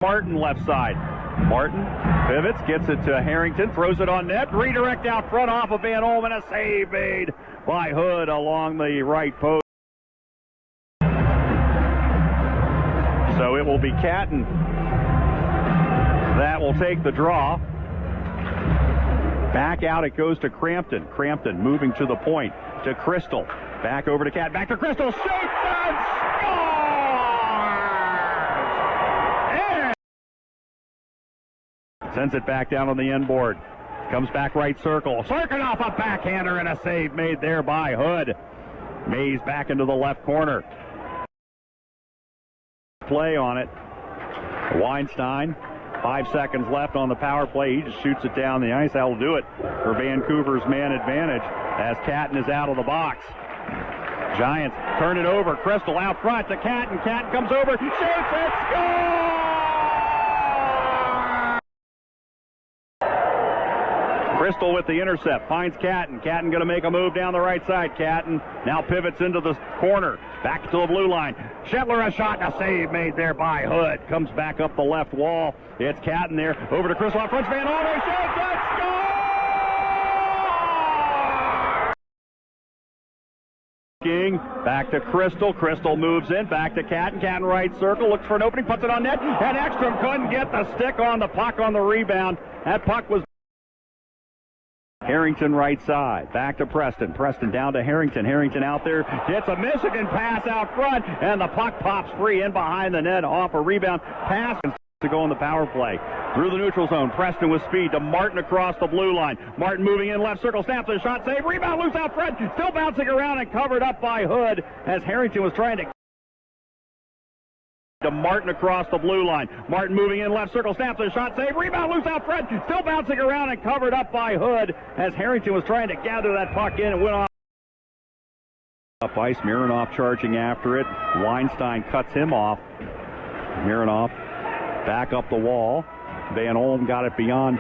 Martin left side. Martin pivots, gets it to Harrington, throws it on net, redirect out front off of Van Olm, and a save made by Hood along the right post. So it will be Catton that will take the draw. Back out it goes to Crampton. Crampton moving to the point to Crystal. Back over to Catton. Back to Crystal. Shoots and scores! And sends it back down on the end board. Comes back right circle. Circling off a backhander and a save made there by Hood. Mays back into the left corner. Play on it. Weinstein. 5 seconds left on the power play. He just shoots it down the ice. That'll do it for Vancouver's man advantage as Catton is out of the box. Giants turn it over. Crystal out front to Catton. Catton comes over, shoots it, scores! Crystal with the intercept, finds Catton. Catton going to make a move down the right side. Catton now pivots into the corner, back to the blue line. Shetler a shot and a save made there by Hood. Comes back up the left wall. It's Catton there, over to Crystal, front Van Olm, shoots it, scores! Back to Crystal. Crystal moves in, back to Catton. Catton right circle, looks for an opening, puts it on net, and Ekstrom couldn't get the stick on the puck on the rebound. That puck was Harrington right side, back to Preston. Preston down to Harrington. Harrington out there, gets a Michigan pass out front, and the puck pops free in behind the net off a rebound. Pass to go on the power play. Through the neutral zone, Preston with speed to Martin across the blue line. Martin moving in left circle, snaps a shot, save, rebound, loose out front, still bouncing around and covered up by Hood as Harrington was trying to Martin across the blue line. Martin moving in left circle, snaps a shot, save, rebound, loose out front, still bouncing around and covered up by Hood as Harrington was trying to gather that puck in and went off. Up ice, Mironov charging after it. Weinstein cuts him off. Mironov back up the wall. Van Olm got it beyond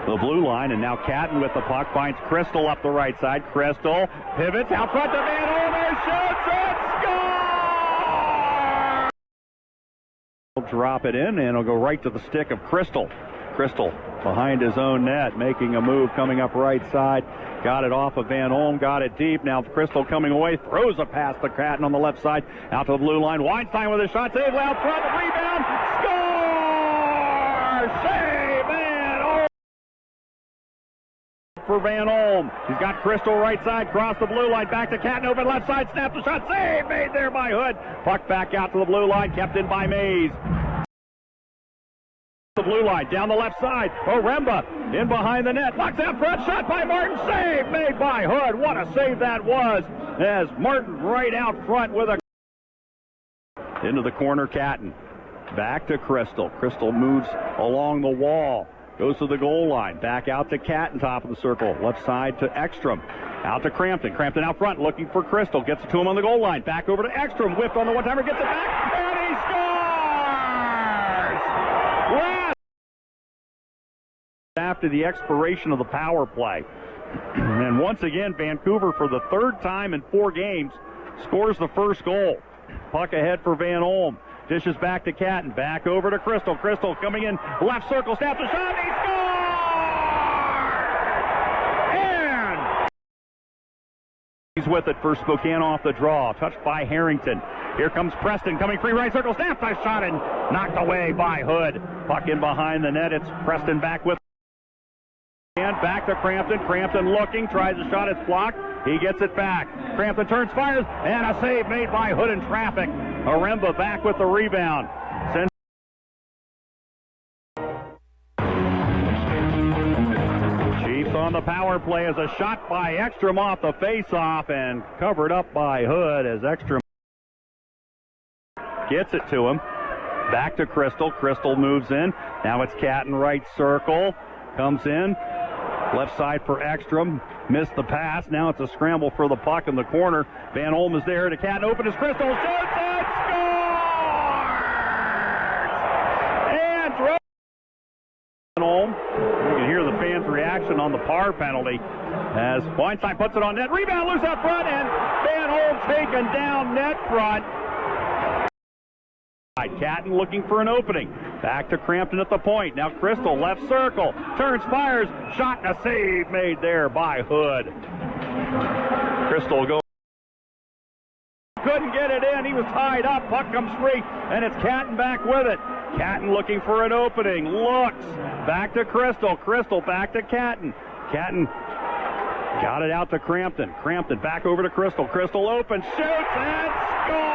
the blue line, and now Catton with the puck finds Crystal up the right side. Crystal pivots out front to Van Olm and shoots it, scores! Drop it in, and it'll go right to the stick of Crystal. Crystal behind his own net, making a move, coming up right side. Got it off of Van Olm, got it deep. Now Crystal coming away, throws a pass to Catton on the left side, out to the blue line. Weinstein with a shot, save out front, rebound, score! Save Van Olm for Van Olm. He's got Crystal right side, cross the blue line, back to Catton, open left side, snap the shot, save made there by Hood. Puck back out to the blue line, kept in by Mays. The blue line down the left side. Oremba in behind the net, knocks out front, shot by Martin, save made by Hood. What a save that was as Martin right out front with a into the corner. Catton back to Crystal. Crystal moves along the wall, goes to the goal line, back out to Catton, top of the circle, left side to Ekstrom, out to Crampton. Crampton out front looking for Crystal, gets it to him on the goal line, back over to Ekstrom, whipped on the one-timer, gets it back, and he scores! Wow! After the expiration of the power play. And once again, Vancouver, for the third time in 4 games, scores the first goal. Puck ahead for Van Olm. Dishes back to Catton. Back over to Crystal. Crystal coming in left circle. Snaps a shot. He scores! And he's with it for Spokane off the draw. Touched by Harrington. Here comes Preston coming free right circle. Snaps a shot and knocked away by Hood. Puck in behind the net. It's Preston back with. And back to Crampton. Crampton looking, tries a shot, it's blocked. He gets it back. Crampton turns, fires, and a save made by Hood in traffic. Oremba back with the rebound. Chiefs on the power play as a shot by Ekstrom off the face-off and covered up by Hood as Ekstrom gets it to him. Back to Crystal. Crystal moves in. Now it's Catton right circle. Comes in. Left side for Ekstrom. Missed the pass. Now it's a scramble for the puck in the corner. Van Olm is there to Catton. Open as Crystal. Shoots and scores! And Van Olm. You can hear the fans' reaction on the power penalty as Weinstein puts it on net. Rebound loose out front, and Van Olm taken down net front. Catton looking for an opening. Back to Crampton at the point. Now Crystal, left circle. Turns, fires. Shot and a save made there by Hood. Crystal goes. Couldn't get it in. He was tied up. Puck comes free, and it's Catton back with it. Catton looking for an opening. Looks. Back to Crystal. Crystal back to Catton. Catton got it out to Crampton. Crampton back over to Crystal. Crystal open. Shoots and scores!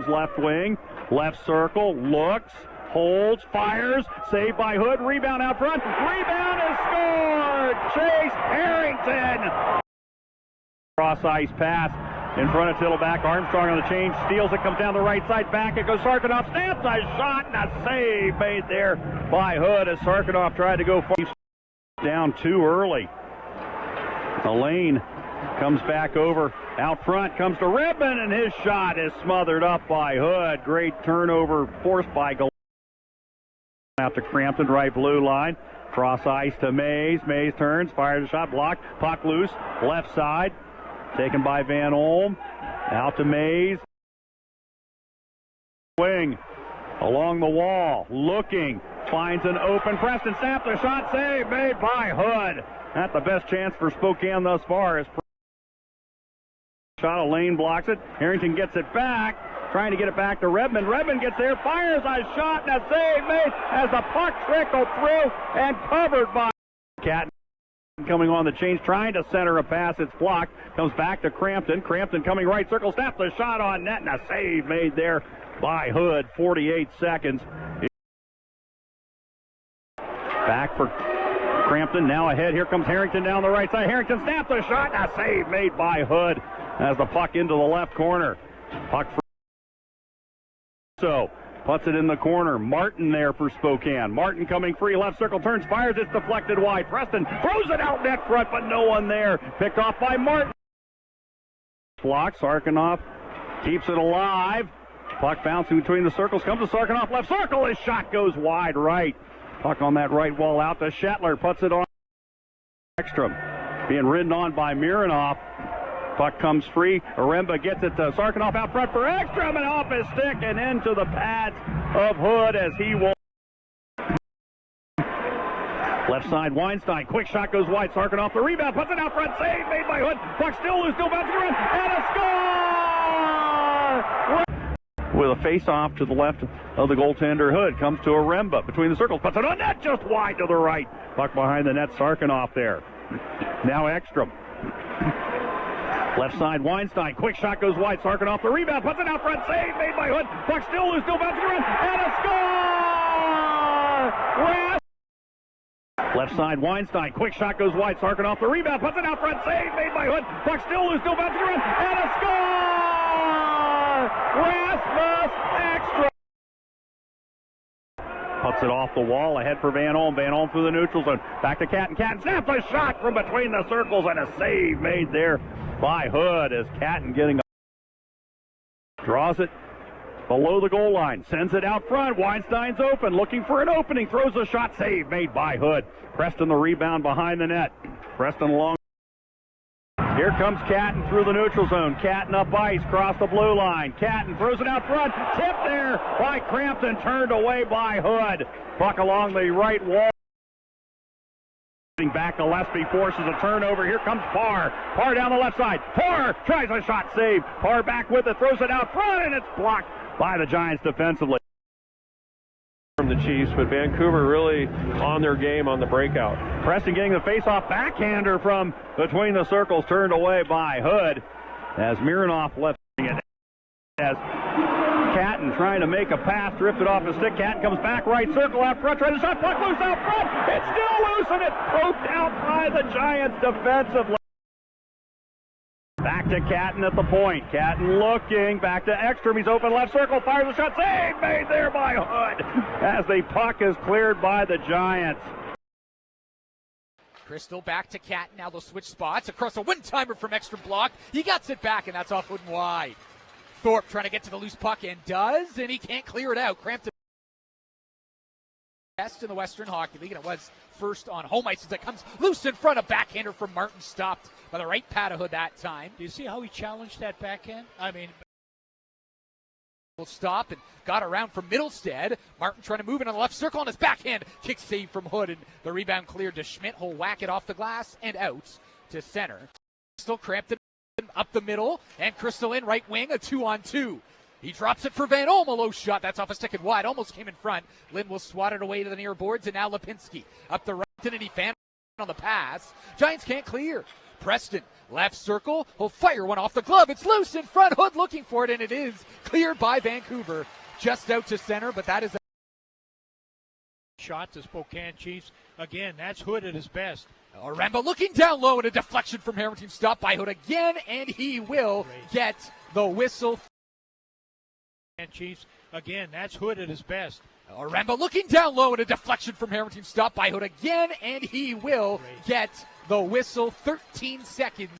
Left wing, left circle, looks, holds, fires, saved by Hood, rebound out front, rebound is scored! Chase Harrington! Cross ice pass in front of Tittleback, Armstrong on the change, steals it, comes down the right side, back it goes Sarkanoff, snaps a shot and a save made there by Hood as Sarkanoff tried to go far. Down too early. Elaine comes back over out front, comes to Redmond, and his shot is smothered up by Hood. Great turnover forced by Galan. Out to Crampton, right blue line. Cross ice to Mays. Mays turns, fires a shot, blocked. Puck loose, left side. Taken by Van Olm. Out to Mays. Wing along the wall, looking, finds an open. Preston snaps a shot, save made by Hood. Not the best chance for Spokane thus far. As shot, a lane blocks it. Harrington gets it back, trying to get it back to Redmond. Redmond gets there, fires a shot, and a save made as the puck trickled through and covered by Catton. Coming on the change, trying to center a pass. It's blocked. Comes back to Crampton. Crampton coming right circle, snaps a shot on net, and a save made there by Hood. 48 seconds. Back for Crampton, now ahead. Here comes Harrington down the right side. Harrington snaps a shot, and a save made by Hood as the puck into the left corner. Puck for so puts it in the corner. Martin there for Spokane. Martin coming free, left circle, turns, fires, it's deflected wide. Preston throws it out net front, but no one there. Picked off by Martin. Blocks, Sarkanoff keeps it alive. Puck bouncing between the circles, comes to Sarkanoff, left circle, his shot goes wide right. Puck on that right wall out to Shetler, puts it on Ekstrom. Being ridden on by Mironoff. Puck comes free. Aremba gets it to Sarkanoff out front for Ekstrom, and off his stick and into the pads of Hood as he will. Left side, Weinstein. Quick shot goes wide. Sarkanoff the rebound, puts it out front. Save made by Hood. Puck still loose, still bouncing around, and a score! With a face-off to the left of the goaltender, Hood comes to Aremba between the circles, puts it on net just wide to the right. Puck behind the net, Sarkanoff there. Now Ekstrom. Left side, Weinstein. Quick shot goes wide. Sarkanoff the rebound, puts it out front. Save made by Hood. Puck still loose, still bouncing around, and a score! Left side, Weinstein. Quick shot goes wide. Sarkanoff the rebound, puts it out front. Save made by Hood. Puck still loose, still bouncing around, and a score! Rasmus Ekstrom puts it off the wall, ahead for Van Olm. Van Olm through the neutral zone. Back to Catton. Catton snaps a shot from between the circles, and a save made there by Hood as Catton getting draws it below the goal line, sends it out front. Weinstein's open, looking for an opening, throws a shot, save made by Hood. Preston the rebound behind the net. Preston along. Here comes Catton through the neutral zone. Catton up ice, cross the blue line. Catton throws it out front, tipped there by Crampton, turned away by Hood. Puck along the right wall. Back, Gillespie forces a turnover. Here comes Parr. Parr down the left side. Parr tries a shot, save. Parr back with it, throws it out front, and it's blocked by the Giants defensively. From the Chiefs, but Vancouver really on their game on the breakout. Preston getting the face-off backhander from between the circles, turned away by Hood as Mironoff left it. As Catton trying to make a pass, drifted off his stick. Catton comes back, right circle out front, tries to shot, puck loose out front. It's still loose, and it's poked out by the Giants defensively. Back to Catton at the point. Catton looking, back to Ekstrom. He's open left circle, fires a shot, save made there by Hood as the puck is cleared by the Giants. Crystal back to Catton. Now they'll switch spots across a one-timer from Ekstrom block. He gets it back, and that's off Hood and wide. Thorpe trying to get to the loose puck and does, and he can't clear it out. Crampton best in the Western Hockey League, and it was first on home ice as it comes loose in front. A backhander from Martin, stopped by the right pad of Hood that time. Do you see how he challenged that backhand? I mean, Will stop and got around from Middlestead. Martin trying to move in on the left circle on his backhand. Kick save from Hood, and the rebound cleared to Schmidt. He'll whack it off the glass and out to center. Still Crampton up the middle, and Crystal in right wing, a 2-on-2. He drops it for Van Olm, a low shot. That's off a stick and wide. Almost came in front. Lynn will swat it away to the near boards, and now Lipinski up the right, and he fan on the pass. Giants can't clear. Preston, left circle. He'll fire one off the glove. It's loose in front. Hood looking for it, and it is cleared by Vancouver. Just out to center, but that is a shot to Spokane Chiefs. Again, that's Hood at his best. Oremba looking down low, and a deflection from Harrington. Stopped by Hood again, and he will get the whistle. And Chiefs, again, that's Hood at his best. Oremba looking down low, and a deflection from Harrington. Stopped by Hood again, and he will get the whistle. 13 seconds.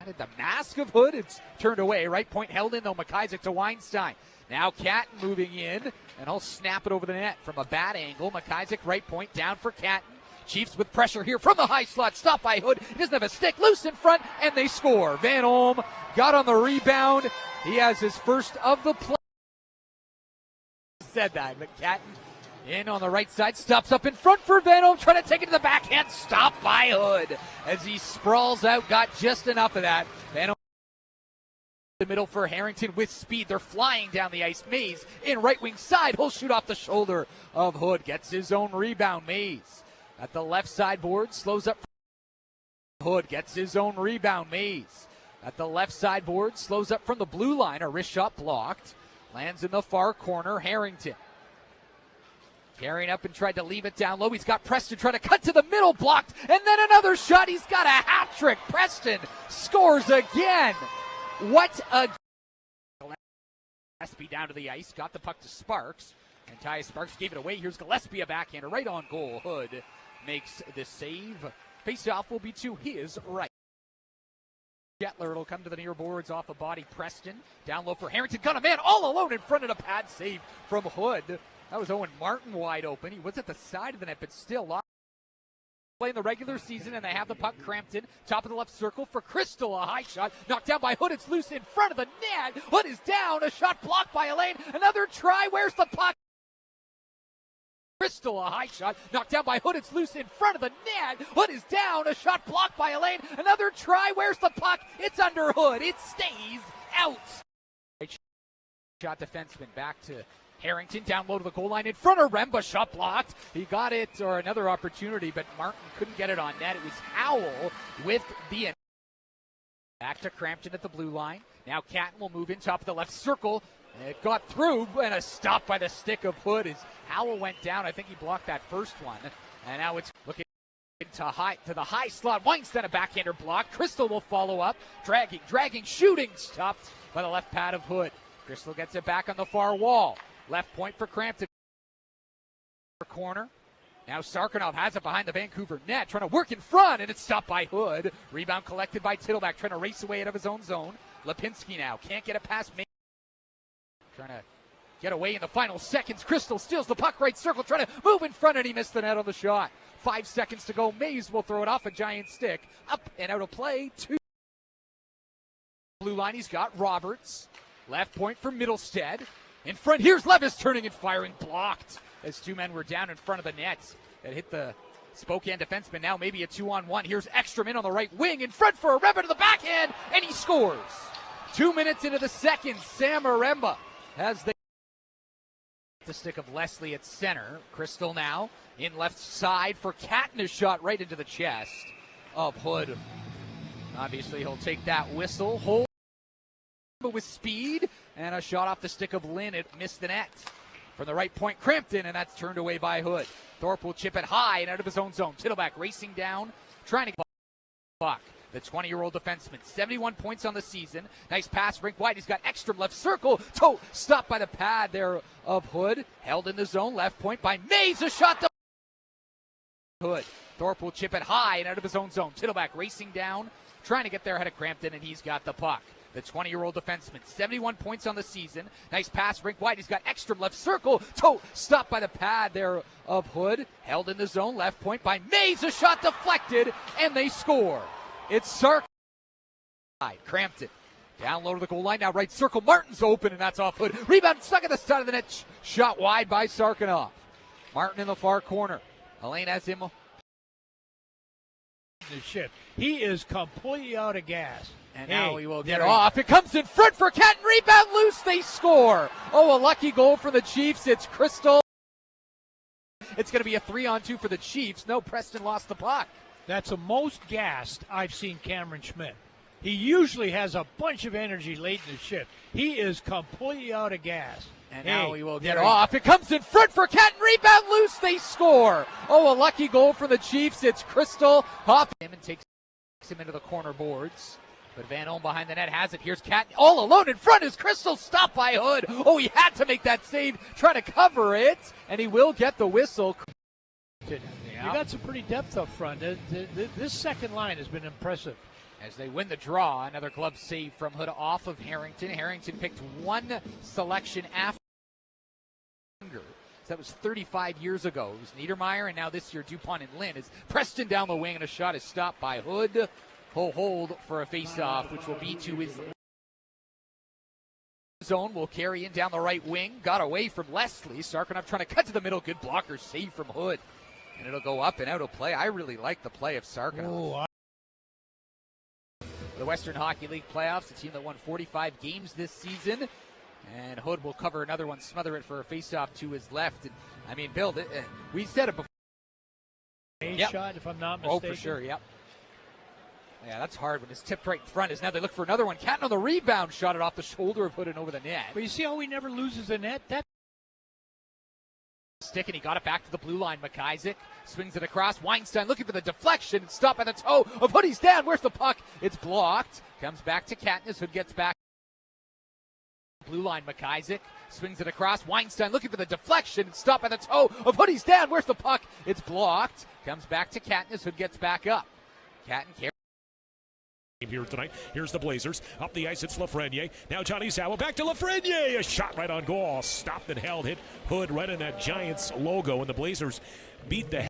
The mask of Hood, it's turned away. Right point held in, though. McIsaac to Weinstein. Now Catton moving in, and he'll snap it over the net from a bad angle. McIsaac right point down for Catton. Chiefs with pressure here from the high slot. Stopped by Hood. He doesn't have a stick. Loose in front, and they score. Van Olm got on the rebound. He has his first of the play. Said that, but Catton in on the right side. Stops up in front for Van Olm. Trying to take it to the backhand. Stopped by Hood as he sprawls out. Got just enough of that. Van Olm the middle for Harrington with speed. They're flying down the ice. Mays in right wing side. He'll shoot off the shoulder of Hood. Gets his own rebound. Mays at the left side board. Slows up. Hood gets his own rebound. Mays at the left side board. Slows up from the blue line. A wrist shot blocked. Lands in the far corner. Harrington carrying up and tried to leave it down low. He's got Preston trying to cut to the middle. Blocked. And then another shot. He's got a hat trick. Preston scores again. What a... Gillespie down to the ice. Got the puck to Sparks. And Tyus Sparks gave it away. Here's Gillespie, a backhander right on goal. Hood makes the save. Face-off will be to his right. Jetler will come to the near boards off a body. Preston down low for Harrington. Got a man all alone in front of the pad. Save from Hood. That was Owen Martin wide open. He was at the side of the net, but still lost. Playing the regular season, and they have the puck. Crampton, top of the left circle for Crystal. A high shot knocked down by Hood. It's loose in front of the net. Hood is down. A shot blocked by Elaine. Another try. Where's the puck? Crystal, a high shot knocked down by Hood. It's loose in front of the net. Hood is down. A shot blocked by Elaine. Another try. Where's the puck? It's under Hood. It stays out. Shot defenseman back to Harrington, down low to the goal line in front of Remba. Shot blocked. He got it, or another opportunity, but Martin couldn't get it on net. It was Howell with the... Back to Crampton at the blue line. Now Catton will move in top of the left circle. It got through, and a stop by the stick of Hood as Howell went down. I think he blocked that first one. And now it's looking to the high slot. Weinstein, a backhander block. Crystal will follow up. Dragging, shooting. Stopped by the left pad of Hood. Crystal gets it back on the far wall. Left point for Crampton. Corner. Now Sarkinov has it behind the Vancouver net, trying to work in front, and it's stopped by Hood. Rebound collected by Tittleback, trying to race away out of his own zone. Lipinski now can't get it past Mays. Trying to get away in the final seconds. Crystal steals the puck, right circle, trying to move in front, and he missed the net on the shot. 5 seconds to go. Mays will throw it off a giant stick. Up and out of play. Blue line, he's got Roberts. Left point for Middlestead. In front, here's Levis turning and firing, blocked as two men were down in front of the net. That hit the Spokane defenseman. Now maybe a 2-on-1. Here's Ekstrom in on the right wing. In front for Aremba to the backhand, and he scores. 2 minutes into the second, Sam Aremba has the stick of Leslie at center. Crystal now in left side for Catton. A shot right into the chest of Hood. Obviously, he'll take that whistle. Hold with speed, and a shot off the stick of Lynn. It missed the net. From the right point, Crampton, and that's turned away by Hood. Thorpe will chip it high and out of his own zone. Tittleback racing down, trying to get puck. The 20-year-old defenseman, 71 points on the season. Nice pass, rink wide. He's got Ekstrom left circle. Toe stopped by the pad there of Hood. Held in the zone, left point by Mays. A shot to Hood. Thorpe will chip it high and out of his own zone. Tittleback racing down, trying to get there ahead of Crampton, and he's got the puck. the 20-year-old defenseman. 71 points on the season. Nice pass, rink wide. He's got extra left circle. Toe stopped by the pad there of Hood. Held in the zone. Left point by Mays. A shot deflected, and they score. It's Sark. Cramped it. Down low to the goal line. Now right circle. Martin's open, and that's off Hood. Rebound stuck at the side of the net. Shot wide by Sarkanoff. Martin in the far corner. Elaine has him. The ship. He is completely out of gas. And now he will get off. It comes in front for Catton. Rebound loose. They score. Oh, a lucky goal for the Chiefs. It's Crystal. It's going to be a 3-on-2 for the Chiefs. No, Preston lost the puck. That's the most gassed I've seen Cameron Schmidt. He usually has a bunch of energy late in the shift. He is completely out of gas. And now he will get off. It comes in front for Catton. Rebound loose. They score. Oh, a lucky goal for the Chiefs. It's Crystal. Hop him and takes him into the corner boards. But Van Olm behind the net has it. Here's Catton all alone in front. Is Crystal stopped by Hood. Oh, he had to make that save, trying to cover it. And he will get the whistle. You got some pretty depth up front. This second line has been impressive. As they win the draw, another glove save from Hood off of Harrington. Harrington picked one selection after. That was 35 years ago. It was Niedermeyer, and now this year DuPont and Lynn. As Preston down the wing, and a shot is stopped by Hood. He'll hold for a face-off, which will be to his zone. Will carry in down the right wing. Got away from Leslie. Sarkanoff trying to cut to the middle. Good blocker save from Hood. And it'll go up and out of play. I really like the play of Sarkanoff. The Western Hockey League playoffs, a team that won 45 games this season. And Hood will cover another one, smother it for a face-off to his left. And I mean, Bill, we said it before. Shot, if I'm not mistaken. Oh, for sure, yep. Yeah, that's hard when it's tipped right in front. As now they look for another one. Catton on the rebound, shot it off the shoulder of Hood and over the net. But you see how he never loses the net? That stick, and he got it back to the blue line. McIsaac swings it across. Weinstein looking for the deflection. Stopped by the toe of Hood. He's down. Where's the puck? It's blocked. Comes back to Catton as Hood gets back. Blue line. McIsaac swings it across. Weinstein looking for the deflection. Stopped by the toe of Hood. He's down. Where's the puck? It's blocked. Comes back to Catton as Hood gets back up. Catton carries here tonight. Here's the Blazers. Up the ice, it's Lafreniere. Now Johnny Zawa back to Lafreniere. A shot right on goal. Stopped and held. Hit Hood right in that Giants logo. And the Blazers beat the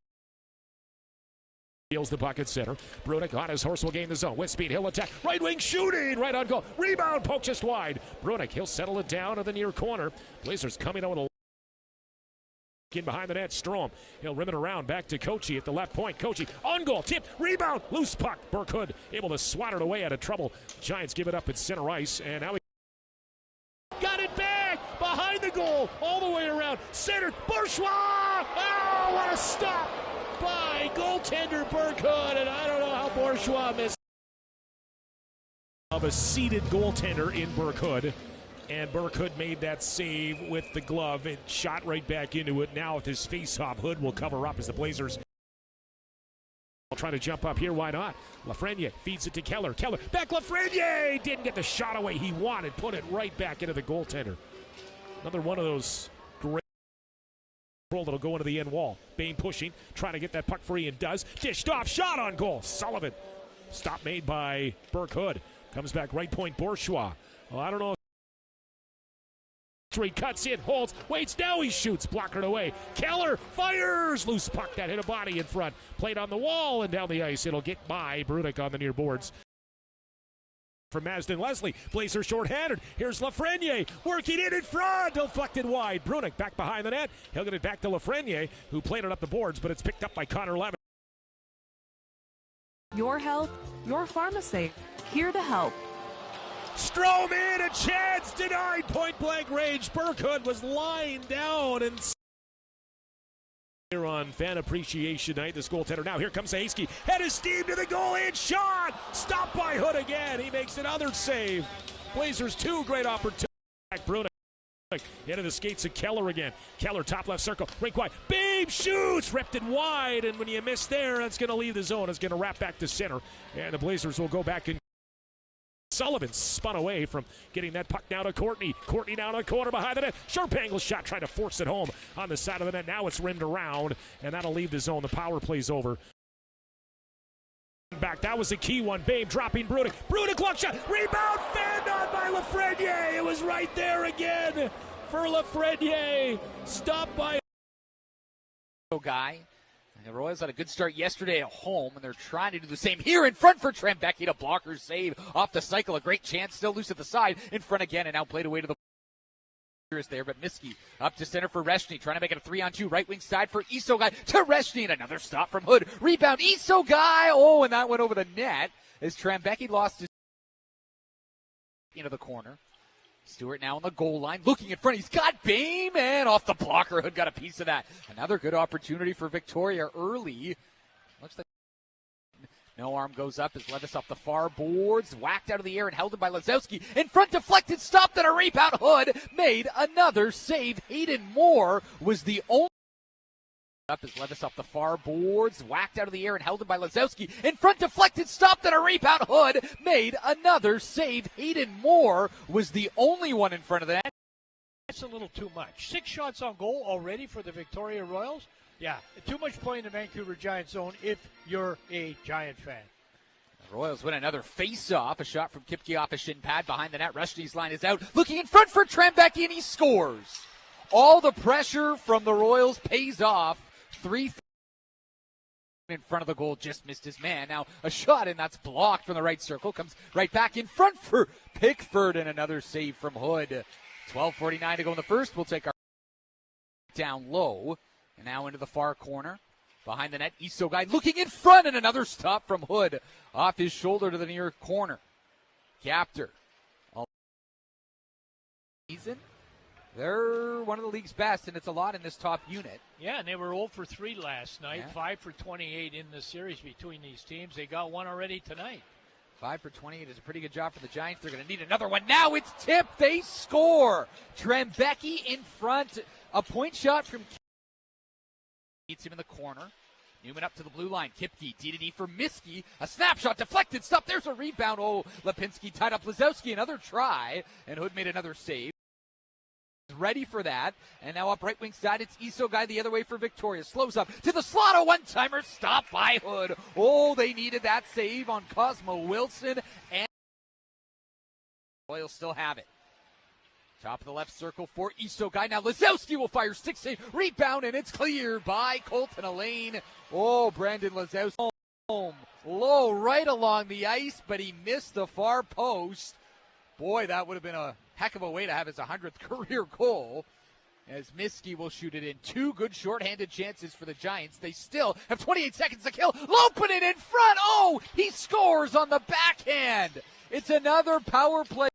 Deals the puck at center. Brunick on his horse will gain the zone. With speed, he'll attack. Right wing shooting. Right on goal. Rebound. Poke just wide. Brunick, he'll settle it down to the near corner. Blazers coming out with a in behind the net. Strom, he'll rim it around back to Kochi at the left point. Kochi on goal, tip, rebound, loose puck. Burke Hood able to swat it away out of trouble. Giants give it up at center ice, and now he got it back behind the goal, all the way around. Center, Bourgeois! Oh, what a stop by goaltender Burke Hood, and I don't know how Bourgeois missed. Of a seated goaltender in Burke Hood. And Burke Hood made that save with the glove and shot right back into it. Now with his face-off, Hood will cover up as the Blazers will try to jump up here. Why not? Lafreniere feeds it to Keller. Keller back. Lafreniere didn't get the shot away he wanted. Put it right back into the goaltender. Another one of those great roll that'll go into the end wall. Bain pushing, trying to get that puck free and does. Dished off, shot on goal. Sullivan. Stop made by Burke Hood. Comes back right point. Bourgeois. Well, I don't know. He cuts in, holds, waits, now he shoots, blocked it away. Keller fires, loose puck that hit a body in front. Played on the wall and down the ice. It'll get by Brunick on the near boards. From Masden Leslie, Blazer shorthanded. Here's Lafreniere working in front, deflected wide. Brunick back behind the net. He'll get it back to Lafreniere, who played it up the boards, but it's picked up by Connor Levin. Your health, your pharmacy. Here to help. Strom in, a chance, denied, point-blank range. Burke Hood was lying down and here on Fan Appreciation Night, this goaltender. Now here comes Hasky, head of steam to the goal, and shot! Stopped by Hood again. He makes another save. Blazers 2 great opportunities. Brunick into the skates of Keller again. Keller top left circle, rink wide. Babe shoots, ripped it wide, and when you miss there, that's going to leave the zone. It's going to wrap back to center, and the Blazers will go back and Sullivan spun away from getting that puck now to Courtney. Courtney down on the corner behind the net. Sharp angle shot, trying to force it home on the side of the net. Now it's rimmed around, and that'll leave the zone. The power play's over. Back, that was a key one. Babe dropping Brudick. Brudick block shot. Rebound, fanned on by Lafreniere. It was right there again for Lafreniere. Stopped by guy. And the Royals had a good start yesterday at home, and they're trying to do the same here in front for Trembecki. A blocker save off the cycle. A great chance, still loose at the side. In front again, and now played away to the there, but Miskey up to center for Reshny, trying to make it a 3-on-2 right wing side for Isogai to Reshny, and another stop from Hood. Rebound, Isogai. Oh, and that went over the net as Trembecki lost his into the corner. Stewart now on the goal line, looking in front. He's got Bame, and off the blocker. Hood got a piece of that. Another good opportunity for Victoria early. Looks like no arm goes up as Levis off the far boards, whacked out of the air and held it by Lazowski. In front, deflected, stopped, and a rebound. Hood made another save. Hayden Moore was the only up as Levis off the far boards, whacked out of the air and held it by Lazowski. In front, deflected, stopped, and a rebound. Hood made another save. Hayden Moore was the only one in front of that. That's a little too much. 6 shots on goal already for the Victoria Royals. Yeah, too much play in the Vancouver Giants zone if you're a Giant fan. The Royals win another face-off. A shot from Kipke off a shin pad behind the net. Reshny's line is out. Looking in front for Trembecki, and he scores. All the pressure from the Royals pays off. 3 in front of the goal, just missed his man. Now a shot, and that's blocked from the right circle. Comes right back in front for Pickford, and another save from Hood. 12:49 to go in the first. We'll take our down low. And now into the far corner. Behind the net, Isogai looking in front, and another stop from Hood. Off his shoulder to the near corner. Captor. Season. They're one of the league's best, and it's a lot in this top unit. Yeah, and they were 0 for 3 last night. Yeah. 5 for 28 in the series between these teams. They got one already tonight. 5 for 28 is a pretty good job for the Giants. They're going to need another one. Now it's tipped. They score. Trembecki in front. A point shot from Beats him in the corner. Newman up to the blue line. Kipke, D-to-D for Miskey. A snapshot, deflected, stop. There's a rebound. Oh, Lipinski tied up Lazowski. Another try, and Hood made another save. Ready for that. And now up right wing side, it's Isogai the other way for Victoria. Slows up to the slot. A one-timer, stopped by Hood. Oh, they needed that save on Cosmo Wilson. And Royals still have it. Top of the left circle for Isogai. Now Lazowski will fire, stick save, rebound, and it's cleared by Colton Elaine. Oh, Brandon Lazowski home low right along the ice, but he missed the far post. Boy, that would have been a heck of a way to have his 100th career goal. As Miskey will shoot it in. 2 good shorthanded chances for the Giants. They still have 28 seconds to kill. Lopinen in front. Oh, he scores on the backhand. It's another power play.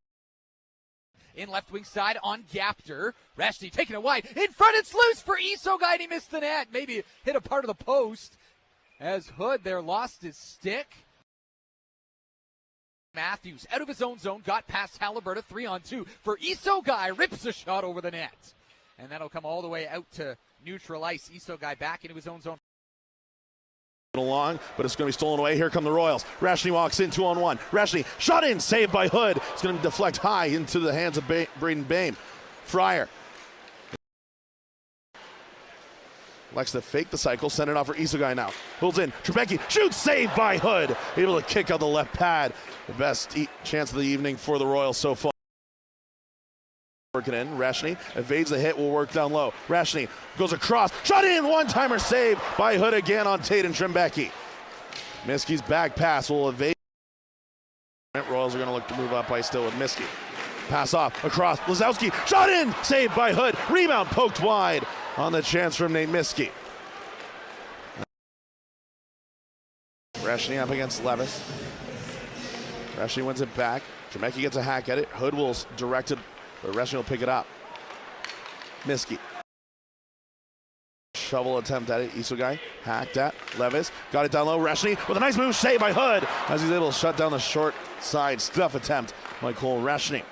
In left wing side on Gapter. Reshny taking it wide. In front, it's loose for Isogai, and he missed the net. Maybe hit a part of the post. As Hood there lost his stick. Matthews out of his own zone, got past Haliburton, 3-on-2 for Isogai. Rips a shot over the net. And that'll come all the way out to neutral ice. Isogai back into his own zone. Along, but it's going to be stolen away. Here come the Royals. Reshny walks in 2-on-1. Reshny shot in, saved by Hood. It's going to deflect high into the hands of Braden Bame. Fryer likes to fake the cycle, send it off for Isogai now. Pulls in, Trembecki shoots, saved by Hood. Able to kick out the left pad. The best chance of the evening for the Royals so far. Working in, Reshny evades the hit, will work down low. Reshny goes across, shot in, one-timer save by Hood again on Tate and Trembecki. Miskey's back pass will evade. Royals are going to look to move up ice still with Miskey. Pass off, across, Lazowski, shot in, saved by Hood. Rebound poked wide on the chance from Nate Miskey. Reshny up against Levis. Reshny wins it back. Trembecki gets a hack at it. Hood will direct it, but Reshny will pick it up. Miskey. Shovel attempt at it. Isogai hacked at. Levis got it down low. Reshny with a nice move, saved by Hood as he's able to shut down the short side stuff attempt by Cole Reshny.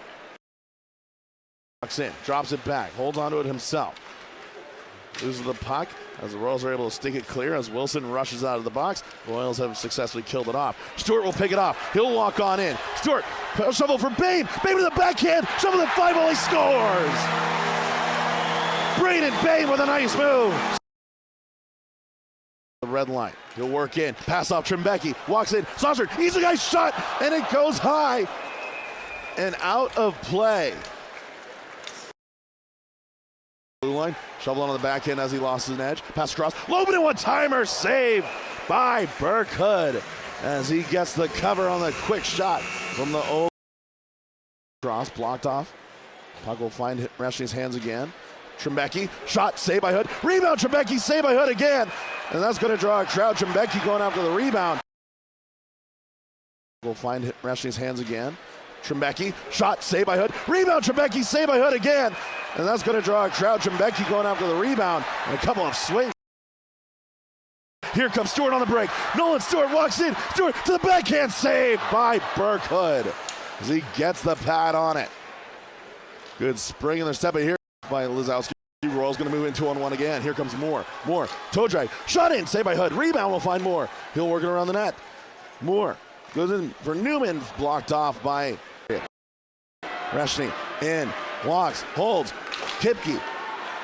Walks in, drops it back, holds onto it himself. Loses the puck as the Royals are able to stick it clear as Wilson rushes out of the box. The Royals have successfully killed it off. Stewart will pick it off. He'll walk on in. Stewart, shovel for Bame. Bame to the backhand. Shovel to 5-hole. He scores. Braden Bame with a nice move. the red line. He'll work in. Pass off Trembecki. Walks in. Saucer. Easy guy shot. And it goes high. And out of play. Blue line. Shovel on the back end as he lost his edge. Pass across. Loban in one-timer. Save by Burke Hood as he gets the cover on the quick shot from the old cross. Blocked off. Puck will find Reshny's hands again. Trembecki, shot, saved by Hood. Rebound, Trembecki, saved by Hood again. And that's going to draw a crowd. Trembecki going after the rebound. Will find Reshny's hands again. Trembecki, shot, saved by Hood. Rebound, Trembecki, saved by Hood again. And that's going to draw a crowd. Trembecki going after the rebound. And a couple of swings. Here comes Stewart on the break. Nolan Stewart walks in. Stewart to the backhand, saved by Burke Hood as he gets the pad on it. Good spring in their step here by Lizowski. Royal's going to move in 2-on-1 again. Here comes Moore. Moore, toe drag, shot in, saved by Hood. Rebound will find Moore. He'll work it around the net. Moore goes in for Newman, blocked off by Reshny. In, walks, holds, Kipke,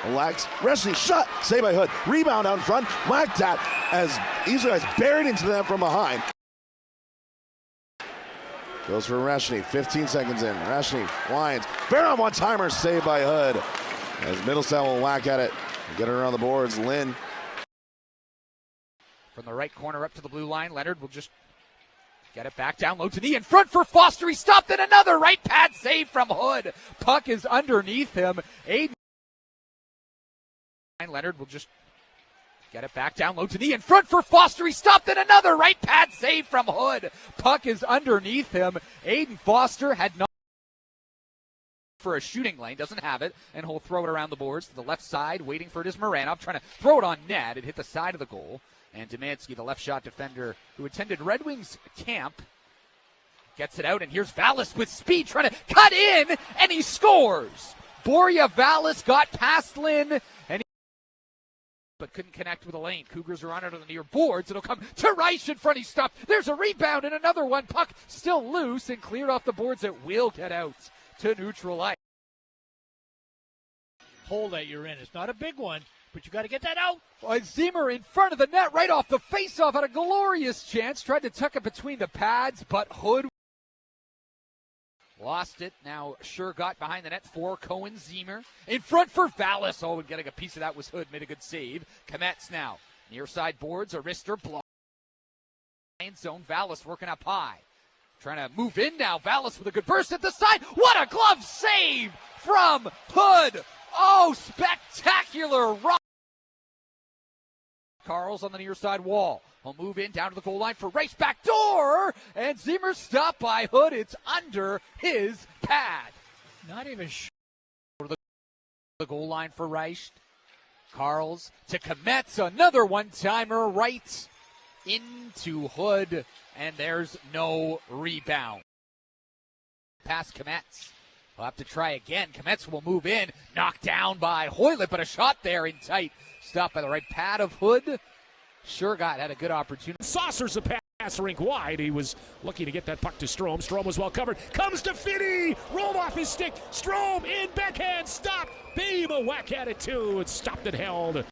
elects, Reshny, shot, saved by Hood. Rebound out in front, whacked at as Easy Guy's buried into them from behind. Goes for Reshny, 15 seconds in. Reshny, winds, fair on one-timer, saved by Hood. As Middlestat will whack at it, get it around the boards. Lynn. From the right corner up to the blue line, Leonard will just get it back down low to knee in front for Foster. He stopped, and another right pad save from Hood. Puck is underneath him. Aiden. Leonard will just get it back down low to knee in front for Foster. He stopped, and another right pad save from Hood. Puck is underneath him. Aiden Foster had not for a shooting lane, doesn't have it, and he'll throw it around the boards to the left side, waiting for it is Moranov, trying to throw it on net. It hit the side of the goal, and Demansky, the left shot defender who attended Red Wings camp, gets it out, and here's Vallis with speed, trying to cut in, and he scores! Borja Vallis got past Lynn, and but couldn't connect with the lane. Cougars are on it on the near boards. It'll come to Reich in front. He stopped. There's a rebound and another one. Puck still loose and cleared off the boards. It will get out to neutral ice. Hole that you're in. It's not a big one, but you got to get that out. Zimmer in front of the net right off the faceoff had a glorious chance. Tried to tuck it between the pads, but Hood lost it. Now sure got behind the net for Cohen. Zimmer in front for Vallis. Oh, and getting a piece of that was Hood. Made a good save. Kometz now near side boards. Arister block. Zone. Vallis working up high. Trying to move in now. Vallis with a good burst at the side. What a glove save from Hood. Oh, spectacular rock. Carl's on the near side wall. He'll move in down to the goal line for race back door. And Zimmer stopped by Hood. It's under his pad. Not even sure. The goal line for Reich. Carl's to Kometz. Another one-timer right into Hood. And there's no rebound. Past Kometz. We'll have to try again. Kometz will move in. Knocked down by Hoylett, but a shot there in tight. Stopped by the right pad of Hood. Shergott had a good opportunity. Saucers a pass rink wide. He was looking to get that puck to Strome. Strome was well covered. Comes to Finney. Rolled off his stick. Strome in backhand. Stop. Beam a whack at it too. It's stopped and held.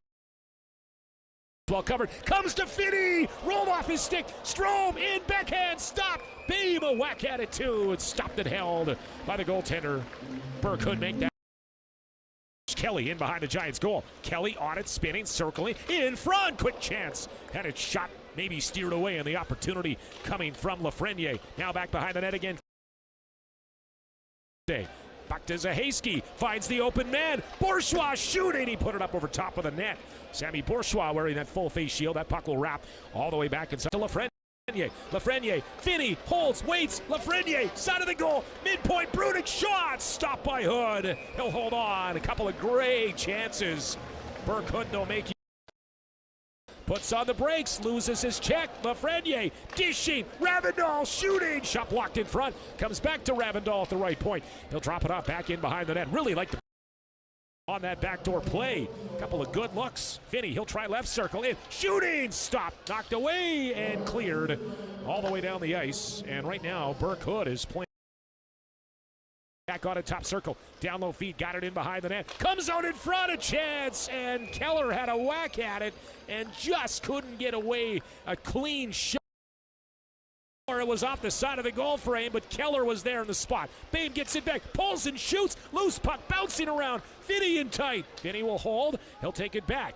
Well covered. Comes to Finney. Rolled off his stick. Strome in backhand. Stop. Beam a whack at it too. It's stopped and held by the goaltender. Burke could make that. Kelly in behind the Giants' goal. Kelly on it, spinning, circling, in front. Quick chance. Had it shot, maybe steered away, and the opportunity coming from Lafreniere. Now back behind the net again. Back to Zahaski. Finds the open man. Bourgeois shooting. He put it up over top of the net. Sammy Bourgeois wearing that full face shield. That puck will wrap all the way back inside to Lafreniere. Lafreniere, Finney, holds, waits, Lafreniere, side of the goal, midpoint, Brunick, shot, stopped by Hood. He'll hold on, a couple of great chances. Burke Hood no making. Puts on the brakes, loses his check, Lafreniere, dishing, Ravindal shooting, shot blocked in front, comes back to Ravindal at the right point. He'll drop it off back in behind the net, really like the on that backdoor play. A couple of good looks. Finney, he'll try left circle in. Shooting! Stopped, knocked away, and cleared all the way down the ice. And right now, Burke Hood is playing back back on a top circle. Down low feed, got it in behind the net. Comes out in front, a chance, and Keller had a whack at it and just couldn't get away. A clean shot. It was off the side of the goal frame, but Keller was there in the spot. Babe gets it back, pulls and shoots. Loose puck bouncing around. Finney in tight. Finney will hold. He'll take it back.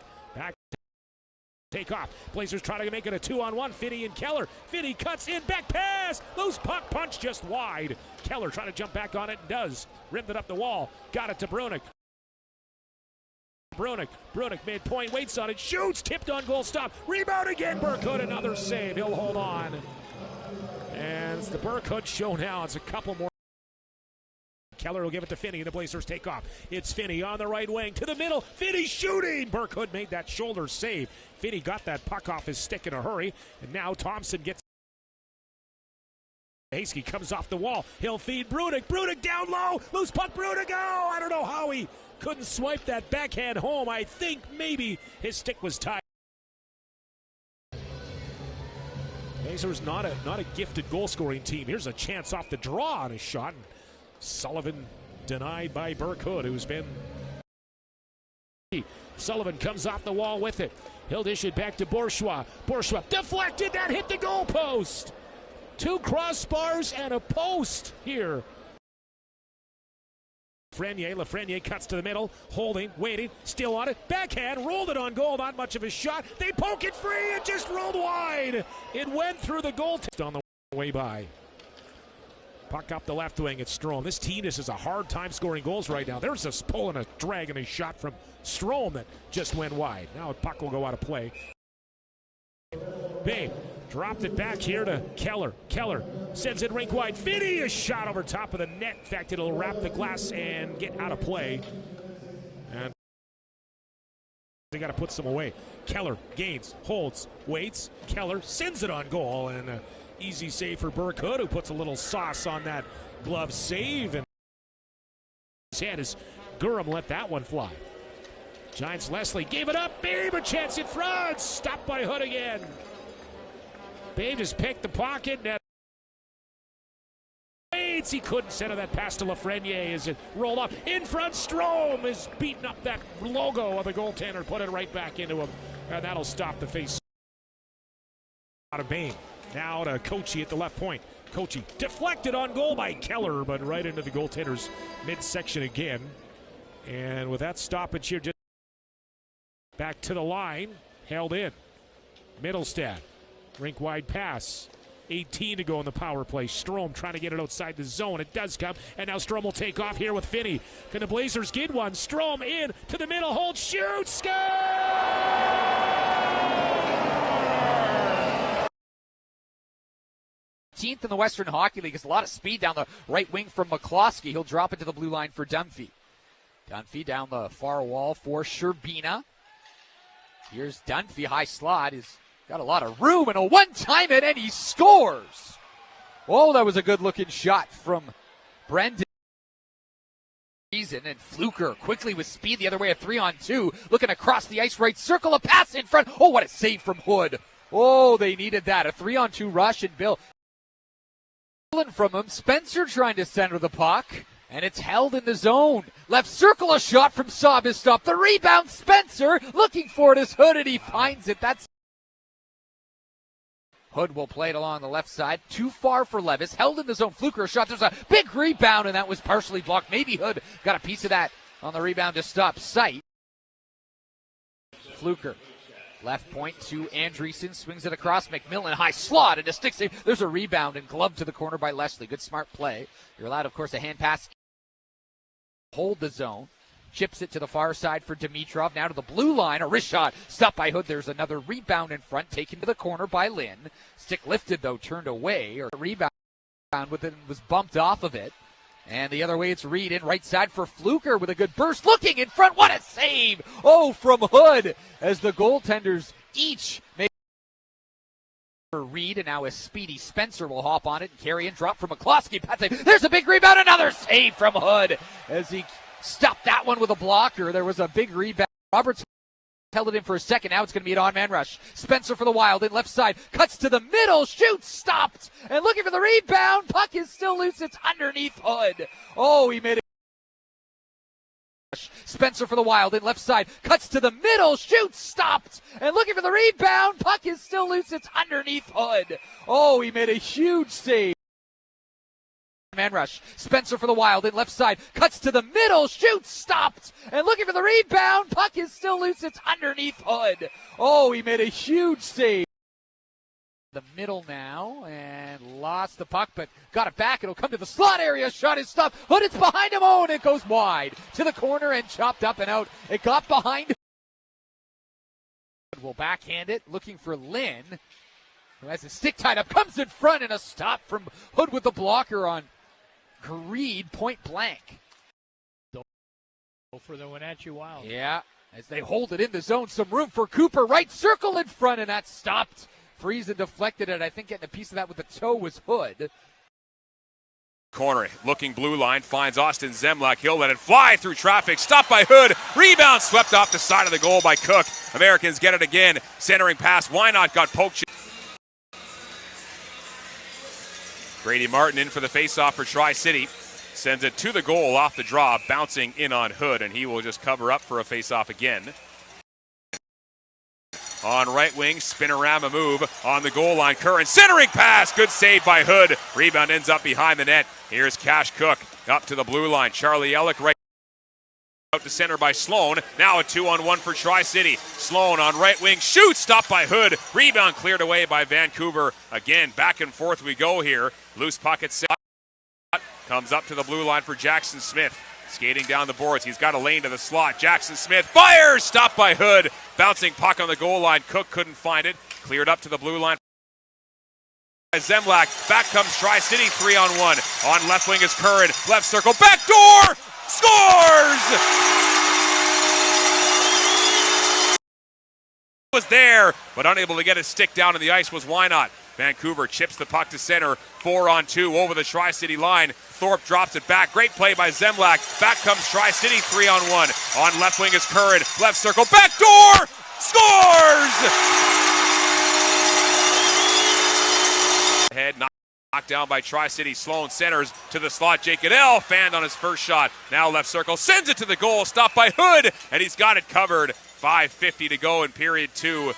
Take off. Blazers trying to make it a 2-on-1. Finney and Keller. Finney cuts in, back pass. Loose puck, punch just wide. Keller trying to jump back on it and does. Rimmed it up the wall. Got it to Brunik. Brunik midpoint, waits on it, shoots, tipped on goal, stop. Rebound again, Burke, another save. He'll hold on. And it's the Burke show now. It's a couple more. Keller will give it to Finney, and the Blazers take off. It's Finney on the right wing to the middle. Finney shooting. Burke made that shoulder save. Finney got that puck off his stick in a hurry, and now Thompson gets. Hasky comes off the wall. He'll feed Brunik. Brunik down low. Loose puck. Brunik. Oh, I don't know how he couldn't swipe that backhand home. I think maybe his stick was tied. Blazers not a gifted goal-scoring team. Here's a chance off the draw on a shot. Sullivan denied by Burke, who's been. Sullivan comes off the wall with it. He'll dish it back to Bourgeois. Bourgeois deflected, that hit the goal post. 2 crossbars and a post here. Lafreniere cuts to the middle, holding, waiting, still on it. Backhand, rolled it on goal, not much of a shot. They poke it free, it just rolled wide. It went through the goal on the way by. Puck up the left wing, it's Strome. This team is a hard time scoring goals right now. There's a pull and a drag and a shot from Strome that just went wide. Now a puck will go out of play. Babe dropped it back here to Keller. Keller sends it rink wide. Finney, a shot over top of the net. In fact, it'll wrap the glass and get out of play. And they got to put some away. Keller gains, holds, waits. Keller sends it on goal, and easy save for Burke, who puts a little sauce on that glove save. And his head as Gurham let that one fly. Giants Leslie gave it up. Babe, a chance in front. Stopped by Hood again. Babe just picked the pocket. Waits. He couldn't center that pass to Lafreniere as it rolled off. In front, Strome is beating up that logo of the goaltender. Put it right back into him. And that'll stop the face. Out of Bain. Now to Kochi at the left point. Kochi deflected on goal by Keller, but right into the goaltender's midsection again. And with that stoppage here, just back to the line, held in. Middlestad, rink wide pass. 18 to go in the power play. Strome trying to get it outside the zone. It does come, and now Strome will take off here with Finney. Can the Blazers get one? Strome in to the middle, hold, shoot, score! 18th in the Western Hockey League. Has a lot of speed down the right wing from McCloskey. He'll drop it to the blue line for Dunphy. Dunphy down the far wall for Sherbina. Here's Dunphy, high slot. He's got a lot of room and a one-time it, and he scores. Oh, that was a good-looking shot from Brendan. And Fluker quickly with speed the other way, a 3-on-2. Looking across the ice, right circle, a pass in front. Oh, what a save from Hood. Oh, they needed that. A 3-on-2 rush, and Bill from him. Spencer trying to center the puck, and it's held in the zone. Left circle, a shot from Sobistop. The rebound, Spencer looking for it as Hood, and he finds it. That's Hood will play it along the left side. Too far for Levis. Held in the zone. Fluker a shot. There's a big rebound, and that was partially blocked. Maybe Hood got a piece of that on the rebound to stop sight. Fluker. Left point to Andreessen, swings it across McMillan, high slot, and a stick save. There's a rebound and glove to the corner by Leslie. Good smart play. You're allowed, of course, a hand pass. Hold the zone. Chips it to the far side for Dimitrov. Now to the blue line, a wrist shot. Stopped by Hood. There's another rebound in front, taken to the corner by Lynn. Stick lifted, though, turned away. Or rebound with it, was bumped off of it. And the other way, it's Reed in right side for Fluker with a good burst. Looking in front. What a save! Oh, from Hood as the goaltenders each make Reed, and now a speedy Spencer will hop on it and carry and drop from McCloskey. There's a big rebound. Another save from Hood as he stopped that one with a blocker. There was a big rebound. Roberts held it in for a second. Now it's going to be an on-man rush. Spencer for the Wild in left side. Cuts to the middle. Shoots. Stopped. And looking for the rebound. Puck is still loose. It's underneath Hood. Oh, he made it. Spencer for the Wild in left side. Cuts to the middle. Shoots. Stopped. And looking for the rebound. Puck is still loose. It's underneath Hood. Oh, he made a huge save. Man rush. Spencer for the Wild in left side. Cuts to the middle. Shoots. Stopped. And looking for the rebound. Puck is still loose. It's underneath Hood. Oh, he made a huge save. The middle now and lost the puck, but got it back. It'll come to the slot area. Shot is stopped. Hood, it's behind him. Oh, and it goes wide to the corner and chopped up and out. It got behind him. Will backhand it. Looking for Lynn, who has his stick tied up. Comes in front and a stop from Hood with the blocker on Greed, point blank. For the Wenatchee Wild. Yeah, as they hold it in the zone. Some room for Cooper. Right circle in front, and that stopped. Friesen deflected it. I think getting a piece of that with the toe was Hood. Corner, looking blue line, finds Austin Zemlak. He'll let it fly through traffic. Stopped by Hood. Rebound swept off the side of the goal by Cook. Americans get it again. Centering pass. Why not? Got poked. Brady Martin in for the faceoff for Tri-City. Sends it to the goal off the draw, bouncing in on Hood, and he will just cover up for a faceoff again. On right wing, spinorama move on the goal line. Curran centering pass. Good save by Hood. Rebound ends up behind the net. Here's Cash Cook up to the blue line. Charlie Ellick right out to center by Sloan. Now a 2-on-1 for Tri-City. Sloan on right wing. Shoots. Stopped by Hood. Rebound cleared away by Vancouver. Again, back and forth we go here. Loose puck at set. Comes up to the blue line for Jackson Smith. Skating down the boards. He's got a lane to the slot. Jackson Smith fires. Stopped by Hood. Bouncing puck on the goal line. Cook couldn't find it. Cleared up to the blue line. Zemlak. Back comes Tri-City 3-on-1. On left wing is Curran. Left circle. Back door. Scores! Was there, but unable to get his stick down in the ice was Why Not. Vancouver chips the puck to center. 4-on-2 over the Tri-City line. Thorpe drops it back. Great play by Zemlak. Back comes Tri-City 3-on-1. On left wing is Curran. Left circle. Back door! Scores! Head knocked down by Tri-City. Sloan centers to the slot. Jake Goodell fanned on his first shot. Now left circle. Sends it to the goal. Stopped by Hood. And he's got it covered. 5:50 to go in period 2.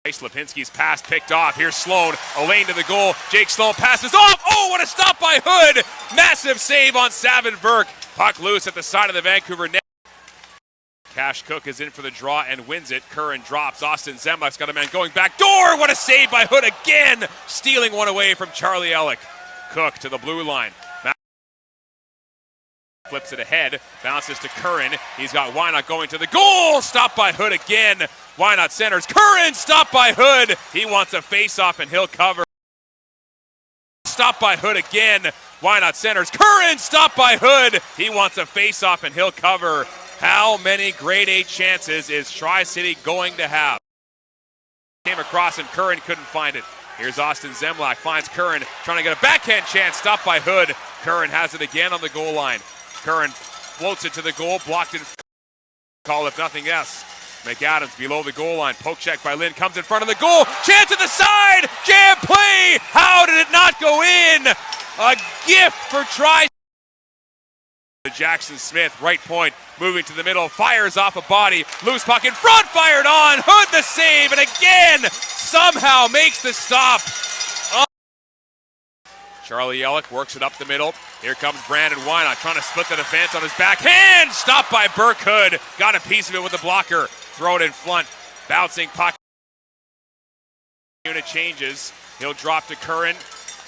Lipinski's pass picked off. Here's Sloan. A lane to the goal. Jake Sloan passes off. Oh, what a stop by Hood. Massive save on Savin Burke. Puck loose at the side of the Vancouver net. Cash Cook is in for the draw and wins it. Curran drops. Austin Zemlak's got a man going back door. What a save by Hood again. Stealing one away from Charlie Ellick. Cook to the blue line. Flips it ahead. Bounces to Curran. He's got Why Not going to the goal. Stopped by Hood again. Why Not centers. Curran stopped by Hood. He wants a face-off and he'll cover. Stopped by Hood again. Why Not centers. Curran stopped by Hood. He wants a face-off and he'll cover. How many grade A chances is Tri-City going to have? Came across and Curran couldn't find it. Here's Austin Zemlak. Finds Curran. Trying to get a backhand chance. Stopped by Hood. Curran has it again on the goal line. Curran floats it to the goal. Blocked in. Call if nothing else. McAdams below the goal line. Poke check by Lynn. Comes in front of the goal. Chance at the side. Jam play. How did it not go in? A gift for Tri. Jackson Smith, right point, moving to the middle, fires off a body, loose puck in front, fired on, Hood the save, and again, somehow makes the stop. Charlie Ellick works it up the middle. Here comes Brandon Why Not, trying to split the defense on his backhand, stopped by Burke. Hood, got a piece of it with the blocker, throw it in front, bouncing puck. Unit changes, he'll drop to Curran.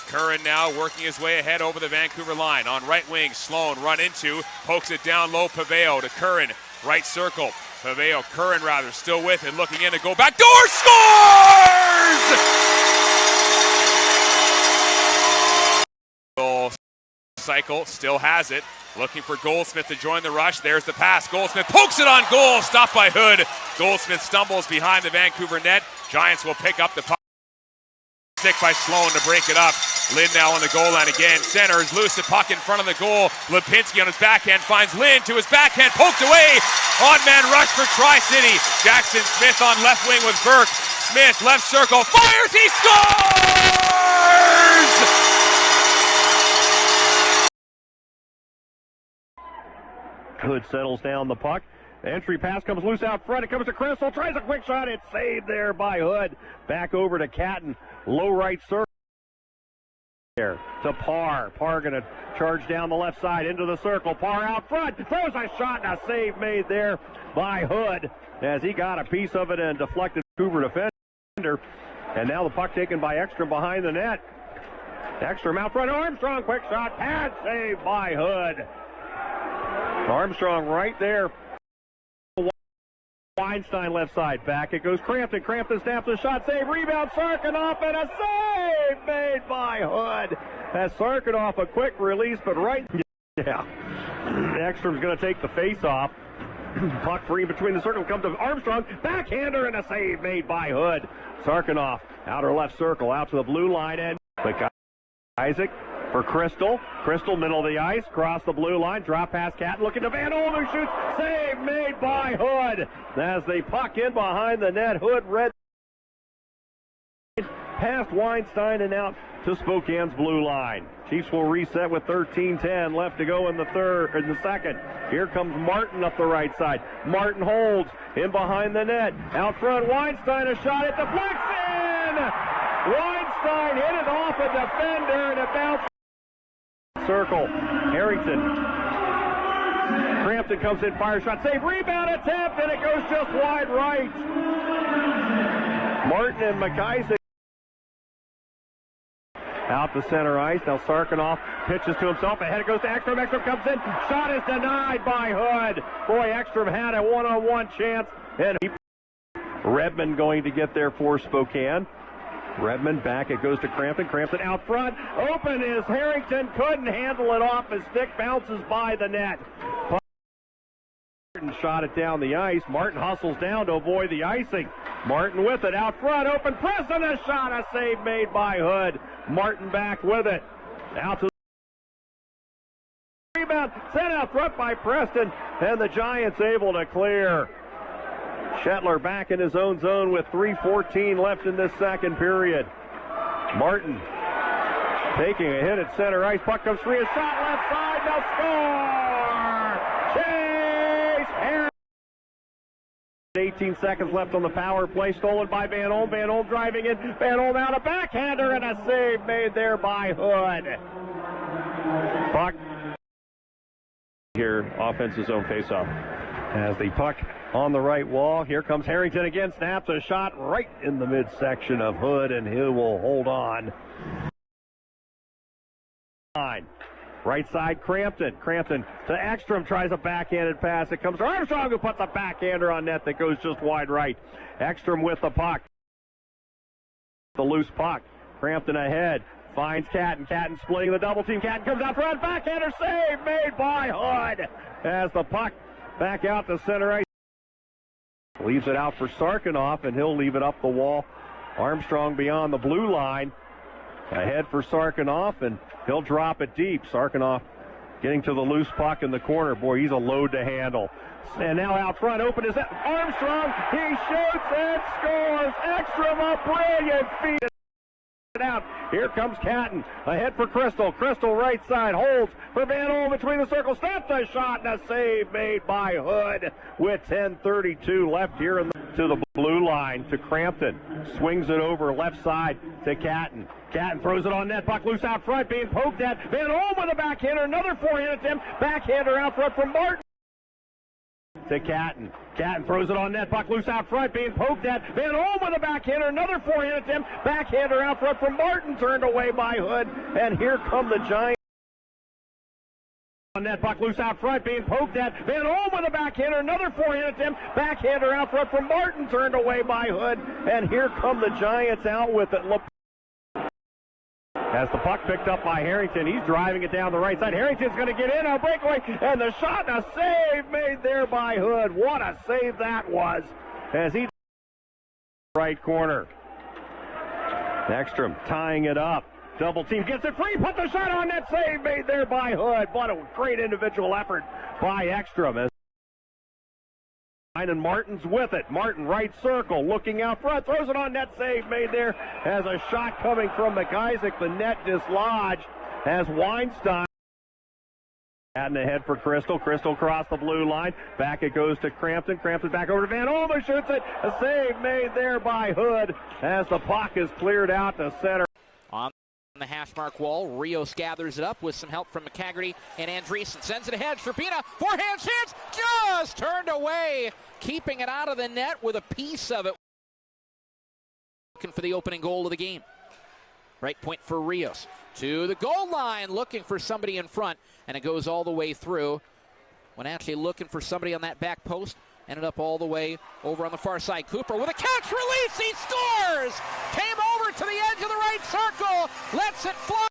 Curran now working his way ahead over the Vancouver line. On right wing, Sloan run into, pokes it down low, Paveo to Curran, right circle. Paveo, Curran rather, still with it, looking in to go back door, scores! Goal cycle, still has it. Looking for Goldsmith to join the rush. There's the pass. Goldsmith pokes it on goal, stopped by Hood. Goldsmith stumbles behind the Vancouver net. Giants will pick up the puck. Stick by Sloan to break it up. Lynn now on the goal line again. Centers, loose the puck in front of the goal. Lipinski on his backhand finds Lynn to his backhand, poked away. Odd man rush for Tri-City. Jackson Smith on left wing with Burke. Smith, left circle, fires, he scores! Hood settles down the puck. Entry pass comes loose out front. It comes to Crystal. Tries a quick shot. It's saved there by Hood. Back over to Catton. Low right circle. There to Parr. Parr going to charge down the left side into the circle. Parr out front. Throws a shot and a save made there by Hood as he got a piece of it and deflected Vancouver defender. And now the puck taken by Ekstrom behind the net. Ekstrom out front. Armstrong. Quick shot. Pad save by Hood. Armstrong right there. Weinstein left side. Back it goes Crampton. Crampton snaps the shot. Save. Rebound. Sarkanoff and a save made by Hood. As Sarkanoff a quick release, but right. Yeah. Ekstrom's going to take the face off. Puck free between the circle. Comes to Armstrong. Backhander and a save made by Hood. Sarkanoff. Outer left circle. Out to the blue line. And Isaac for Crystal. Crystal, middle of the ice, cross the blue line, drop past Catton, looking to Van Olden, who shoots, save made by Hood. As they puck in behind the net, Hood red past Weinstein and out to Spokane's blue line. Chiefs will reset with 13:10 left to go in the second. Here comes Martin up the right side. Martin holds in behind the net. Out front, Weinstein, a shot, it deflects in! Weinstein hit it off a defender and it bounced. Circle. Harrington. Crampton comes in, fire shot, save, rebound attempt, and it goes just wide right. Martin and McIsaac out to center ice. Now Sarkanoff pitches to himself. Ahead it goes to Ekstrom. Ekstrom comes in. Shot is denied by Hood. Boy, Ekstrom had a one-on-one chance. And Redmond going to get there for Spokane. Redmond back, it goes to Crampton. Crampton out front. Open is Harrington. Couldn't handle it off. His stick bounces by the net. Martin shot it down the ice. Martin hustles down to avoid the icing. Martin with it out front. Open. Preston a shot. A save made by Hood. Martin back with it. Out to the rebound. Sent out front by Preston. And the Giants able to clear. Shetler back in his own zone with 3:14 left in this second period. Martin taking a hit at center ice. Puck comes free. A shot left side. Now score! Chase Harris. 18 seconds left on the power play. Stolen by Van Olm. Van Olm driving in. Van Olm out a backhander and a save made there by Hood. Puck here. Offense's zone faceoff. As the puck on the right wall, here comes Harrington again, snaps a shot right in the midsection of Hood, and he will hold on. Right side, Crampton. Crampton to Ekstrom, tries a backhanded pass. It comes to Armstrong, who puts a backhander on net that goes just wide right. Ekstrom with the puck. The loose puck. Crampton ahead. Finds Catton. Catton splitting the double team. Catton comes out front. Backhander save made by Hood. As the puck back out to center ice. Leaves it out for Sarkanoff, and he'll leave it up the wall. Armstrong beyond the blue line. Ahead for Sarkanoff, and he'll drop it deep. Sarkanoff getting to the loose puck in the corner. Boy, he's a load to handle. And now out front, open is Armstrong. He shoots and scores. Ekstrom, a brilliant feat. Out. Here comes Catton. Ahead for Crystal. Crystal right side. Holds for Van Olm between the circles. Snaps a shot and a save made by Hood with 10:32 left here to the blue line to Crampton. Swings it over left side to Catton. Catton throws it on net. Puck loose out front. Being poked at. Van Olm with a backhander. Another forehand attempt. Backhander out front from Martin. To Catton. Catton throws it on net. Puck loose out front. Being poked at. Van Olm with a backhander. Another forehand attempt. Backhander out front from Martin. Turned away by Hood. And here come the Giants. On net. Puck loose out front. Being poked at. Van Olm with a backhander. Another forehand attempt. Backhander out front from Martin. Turned away by Hood. And here come the Giants out with it. As the puck picked up by Harrington, he's driving it down the right side. Harrington's going to get in on a breakaway, and the shot and a save made there by Hood. What a save that was, as he right corner. Ekstrom tying it up. Double team gets it free, put the shot on net, save made there by Hood. What a great individual effort by Ekstrom. line, and Martin's with it. Martin, right circle, looking out front, throws it on net, save made there. Has a shot coming from McIsaac. The net dislodged as Weinstein. Adding ahead for Crystal. Crystal across the blue line. Back it goes to Crampton. Crampton back over to Van Olmer. Shoots it. A save made there by Hood as the puck is cleared out to center. On the hash mark wall, Rios gathers it up with some help from McCaggerty and Andreessen. Sends it ahead. Sherpina, forehand chance, just turned away. Keeping it out of the net with a piece of it. Looking for the opening goal of the game. Right point for Rios. To the goal line, looking for somebody in front, and it goes all the way through. When actually looking for somebody on that back post, ended up all the way over on the far side. Cooper with a catch release, he scores! Came over to the edge of the right circle, lets it fly.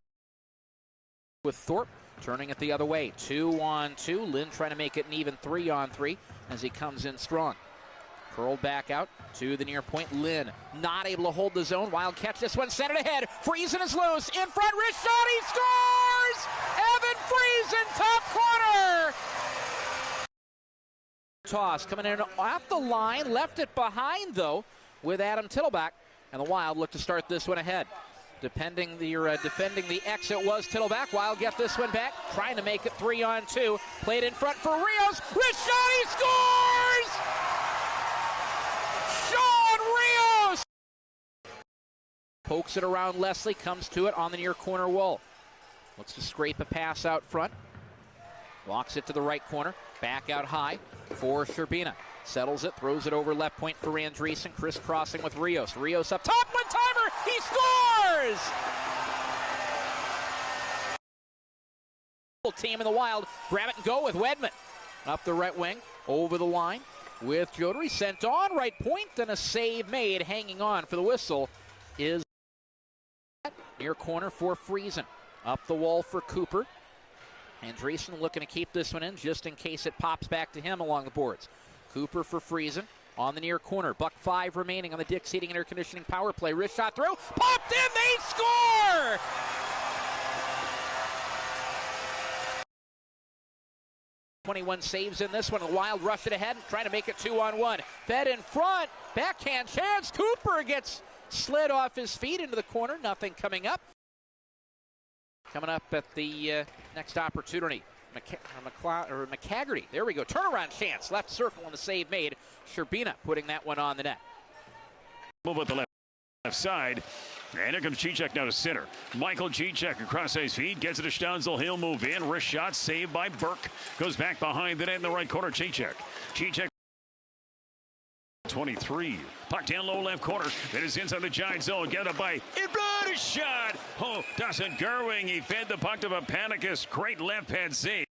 With Thorpe turning it the other way. 2-on-2, Lynn trying to make it an even 3-on-3 as he comes in strong. Curled back out to the near point. Lynn not able to hold the zone. Wild catch. This one sent it ahead. Friesen is loose. In front. Wrist shot. He scores! Evan Friesen, top corner. Toss coming in off the line. Left it behind, though, with Adam Tittleback. And the Wild look to start this one ahead. Defending the exit was Tittleback. Wild get this one back. Trying to make it 3-on-2. Played in front for Rios. Wrist shot. He scores! Rios pokes it around Leslie, comes to it on the near corner wall. Looks to scrape a pass out front. Walks it to the right corner. Back out high for Sherbina. Settles it, throws it over left point for Andreessen. Crisscrossing with Rios. Rios up top, one-timer! He scores! Team in the Wild. Grab it and go with Wedman. Up the right wing, over the line. With Jodary sent on right point, and a save made. Hanging on for the whistle is near corner for Friesen. Up the wall for Cooper. Andreessen looking to keep this one in just in case it pops back to him along the boards. Cooper for Friesen on the near corner. $1:05 remaining on the Dick's Heating and Air Conditioning power play. Wrist shot through. Popped in. They score! 21 saves in this one. The Wild rush it ahead, trying to make it 2-on-1. Fed in front, backhand chance. Cooper gets slid off his feet into the corner. Nothing coming up. Coming up at the next opportunity. McCaggerty. There we go. Turnaround chance. Left circle and the save made. Sherbina putting that one on the net. Move with the left side. And here comes Cicek now to center. Michael Cicek across his feet. Gets it to Stanzel. He'll move in. Wrist shot saved by Burke. Goes back behind the net in the right corner. Cicek. 23. Puck down low left corner. That is inside the giant zone. Get it by in a shot. Oh, Dawson Gerwing. He fed the puck to Papanicus. Great left pad save.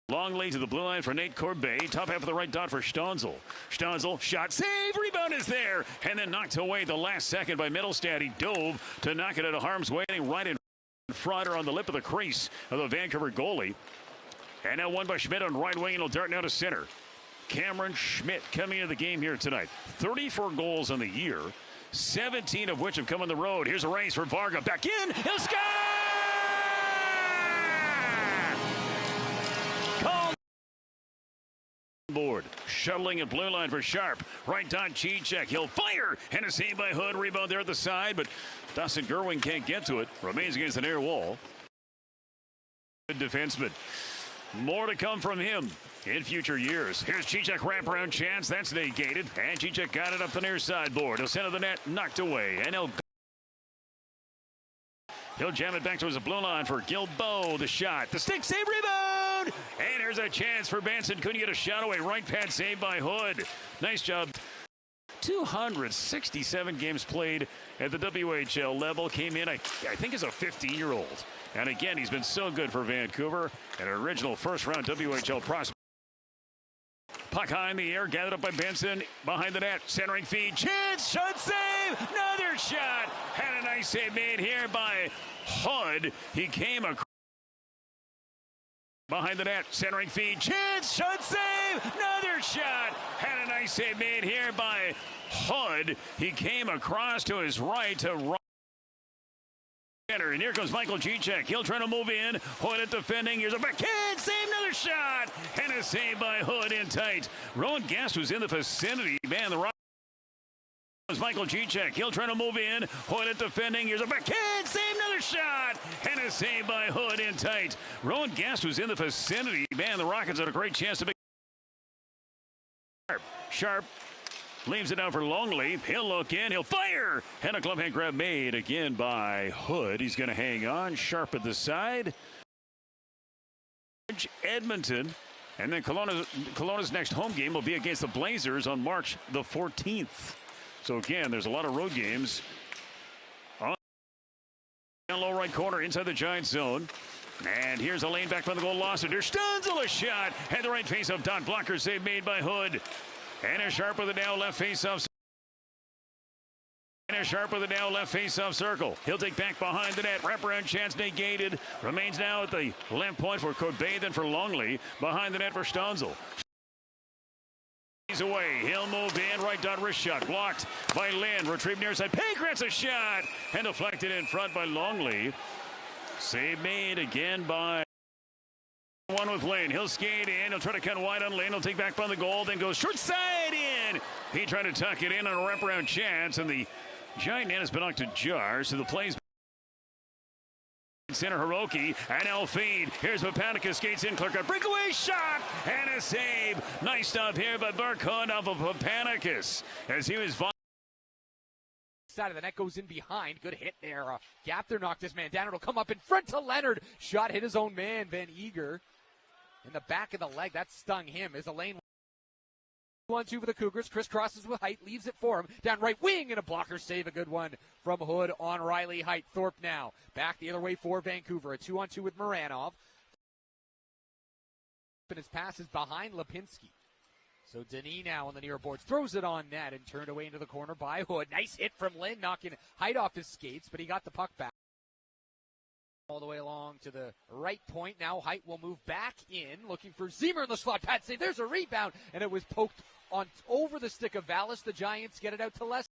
Long lead to the blue line for Nate Corbet. Top half of the right dot for Stanzel. Stanzel, shot, save, rebound is there. And then knocked away the last second by Middlestad. He dove to knock it out of harm's way, right in front or on the lip of the crease of the Vancouver goalie. And now one by Schmidt on right wing, and he'll dart now to center. Cameron Schmidt coming into the game here tonight. 34 goals on the year, 17 of which have come on the road. Here's a race for Varga. Back in, he'll score! Board. Shuttling at blue line for Sharp. Right dot Cicek. He'll fire. And a save by Hood. Rebound there at the side, but Dawson Gerwing can't get to it. Remains against the near wall. Good defenseman. More to come from him in future years. Here's Cicek wraparound chance. That's negated. And Cicek got it up the near sideboard. He'll center the net. Knocked away. And he'll jam it back towards the blue line for Gilbo. The shot. The stick save. Rebound. And here's a chance for Benson. Couldn't get a shot away. Right pad saved by Hood. Nice job. 267 games played at the WHL level. Came in, I think, as a 15-year-old. And again, he's been so good for Vancouver. An original first-round WHL prospect. Puck high in the air, gathered up by Benson. Behind the net, centering feed. Chance, shot save. Another shot. Had a nice save made here by Hood. He came across. Behind the net, centering feed, chance, shot save, another shot. Had a nice save made here by Hood. He came across to his right to right. And here comes Michael Gicek. He'll try to move in. Hood at defending. Here's a backhand. Save, another shot. And a save by Hood in tight. Rowan Guest was in the vicinity. Man, the Rock. Michael Gicek. He'll try to move in. Hood at defending. Here's a backhand. Save, another shot. And a save by Hood in tight. Rowan Guest was in the vicinity. Man, the Rockets had a great chance to make. Sharp. Leaves it down for Longley. He'll look in. He'll fire. And a glove hand grab made again by Hood. He's going to hang on. Sharp at the side. Edmonton. And then Kelowna's next home game will be against the Blazers on March the 14th. So again, there's a lot of road games. On low right corner inside the Giants zone. And here's a lane back by the goal. Lost it. Stunzel a shot. And the right face-off dot blocker save made by Hood. And a Sharp with a now left face-off. And a Sharp with a now left face-off circle. He'll take back behind the net. Wraparound chance negated. Remains now at the left point for Corbet, then for Longley. Behind the net for Stunzel. He's away. He'll move in. Right dot wrist shot. Blocked by Lynn. Retrieved near side. Pankratz a shot. And deflected in front by Longley. Save made again by one with Lane. He'll skate in. He'll try to cut wide on Lane. He'll take back by the goal. Then goes short side in. He tried to tuck it in on a wraparound chance. And the Giant net has been knocked ajar. So the plays. Center Hiroki and now feed. Here's Papanicus skates in. Clark, a breakaway shot and a save. Nice stop here by Burke off of Papanicus as he was. Side of the net goes in behind. Good hit there. Gap there knocked this man down. It'll come up in front to Leonard. Shot hit his own man, Van Eager. In the back of the leg. That stung him as Elaine 1-2 for the Cougars. Crisscrosses with Height. Leaves it for him. Down right wing and a blocker save. A good one from Hood on Riley Height. Thorpe now. Back the other way for Vancouver. A 2-on-2 with Moranov. And his pass is behind Lipinski. So Denis now on the near boards. Throws it on net and turned away into the corner by Hood. Nice hit from Lynn. Knocking Height off his skates, but he got the puck back. All the way along to the right point. Now Height will move back in, looking for Zemer in the slot. Pad save. There's a rebound, and it was poked on over the stick of Vallis. The Giants get it out to Lester.